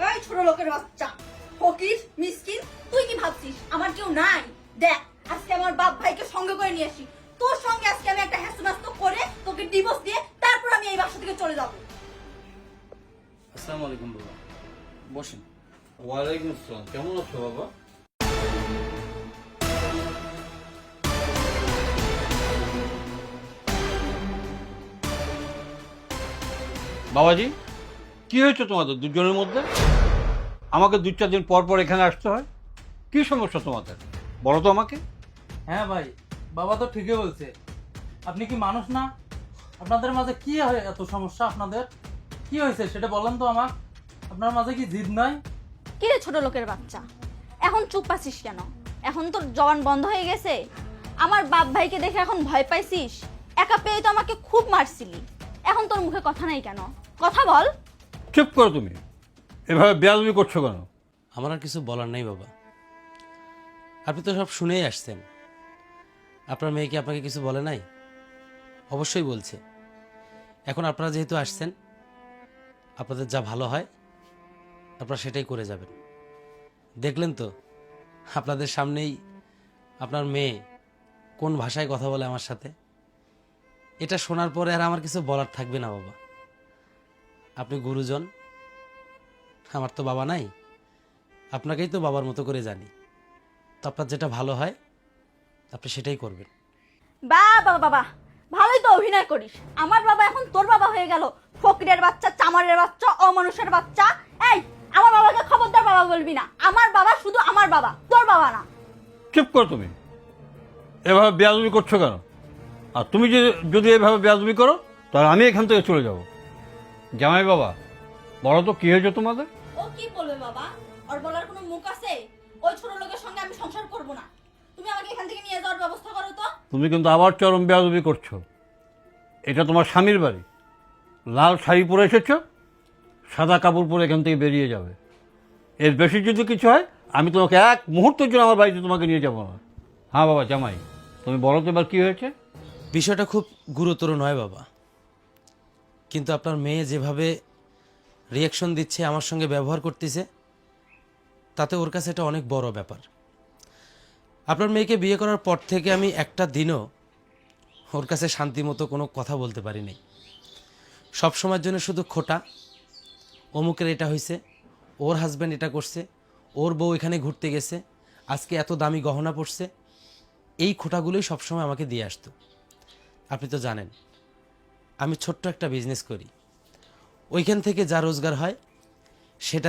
এই ছোট লোকের বাচ্চা, ফকির মিসকিন, তুই কি ভাবছিস আমার কেউ নাই? দেখ আজকে আমার বাপ ভাইকে সঙ্গে করে নিয়ে আসি, তোর সঙ্গে আজকে আমি একটা হ্যাসনাস্ত করে তোকে ডিভোর্স দিয়ে তারপর আমি এই বাসা থেকে চলে যাব। আসসালামু আলাইকুম বাবা, বসেন। ওয়ালাইকুম আসসালাম। কেমন আছো বাবা? বাবাজি, কি হয়েছে তোমাদের দুজনের মধ্যে? আমাকে 2-4 দিন পর পর এখানে আসতে হয়, কি সমস্যা তোমাদের বলো তো আমাকে। হ্যাঁ ভাই, বাবা তো ঠিকই বলছে। আপনি কি মানুষ না? আপনাদের মাঝে কি হয় এত সমস্যা? আপনাদের কি হয়েছে সেটা বলেন তো আমার। আপনার মাঝে কি জিদ নাই? কি রে ছোট লোকের বাচ্চা, এখন চুপ আছিস কেন? এখন তোর জবান বন্ধ হয়ে গেছে? আমার বাপ ভাইকে দেখে এখন ভয় পাইছিস? একা পেয়ে তো আমাকে খুব মারছিলি, এখন তোর মুখে কথা নাই কেন? কথা বল। চুপ করো তুমি, এভাবে বেয়াদবি করছো কেন? আমার আর কিছু বলার নেই বাবা, আপনি তো সব শুনেই আসছেন। আপনার মেয়ে কি আপনাকে কিছু বলে নাই? অবশ্যই বলছে। এখন আপনারা যেহেতু আসছেন, আপনাদের যা ভালো হয় আপনারা সেটাই করে যাবেন। দেখলেন তো আপনাদের সামনেই আপনার মেয়ে কোন ভাষায় কথা বলে আমার সাথে। এটা শোনার পরে আর আমার কিছু বলার থাকবে না বাবা। আপনি গুরুজন, আমার তো বাবা নাই, আপনাকেই তো বাবার মতো করে জানি। তো আপনার যেটা ভালো হয় আপনি সেটাই করবেন। বাবা বাবা, ভালোই তো অভিনয় করিস। আমার বাবা এখন তোর বাবা হয়ে গেল? ফকিরের বাচ্চা, চামারের বাচ্চা, অমানুষের বাচ্চা। এই, আমার বাবাকে খবরদার বাবা বলবি না। আমার বাবা শুধু আমার বাবা, তোর বাবা না। চুপ করো তুমি, এভাবে বেয়াদবি করছো কেন? আর তুমি যদি এভাবে বেয়াদবি করো তাহলে আমি এখান থেকে চলে যাব। জামাই বাবা, বলো তো কি হয়েছে তোমাদের? ও কি বলবে বাবা? ওর বলার কোনো মুখ আছে? ওই ছোট লোকের সঙ্গে আমি সংসার করব না। তুমি আমাকে এখান থেকে নিয়ে যাওয়ার ব্যবস্থা করো তো। তুমি কিন্তু আবার চরম বেয়াদবি করছো। এটা তোমার স্বামীর বাড়ি, লাল শাড়ি পরে এসেছো, সাদা কাপড় পরে এখান থেকে বেরিয়ে যাবে। এর বেশি যদি কিছু হয় আমি তোমাকে এক মুহূর্তের জন্য আমার বাড়িতে তোমাকে নিয়ে যাবো না। হ্যাঁ বাবা জামাই, তুমি বলো তো এবার কী হয়েছে? বিষয়টা খুব গুরুতর নয় বাবা, কিন্তু আপনার মেয়ে যেভাবে রিয়াকশন দিচ্ছে, আমার সঙ্গে ব্যবহার করতেছে, তাতে ওর কাছে এটা অনেক বড় ব্যাপার। আপনার মেয়েকে বিয়ে করার পর থেকে আমি একটা দিনও ওর কাছে শান্তি মতো কোনো কথা বলতে পারিনি। সব সময়ের জন্য শুধু খোটা, অমুকের এটা হয়েছে, ওর হাজব্যান্ড এটা করছে, ওর বউ এখানে ঘুরতে গেছে, আজকে এত দামি গহনা পড়ছে, এই খোটাগুলোই সবসময় আমাকে দিয়ে আসতো। আপনি তো জানেন আমি ছোট্ট একটা বিজনেস করি, ওইখান থেকে যা রোজগার হয় সেটা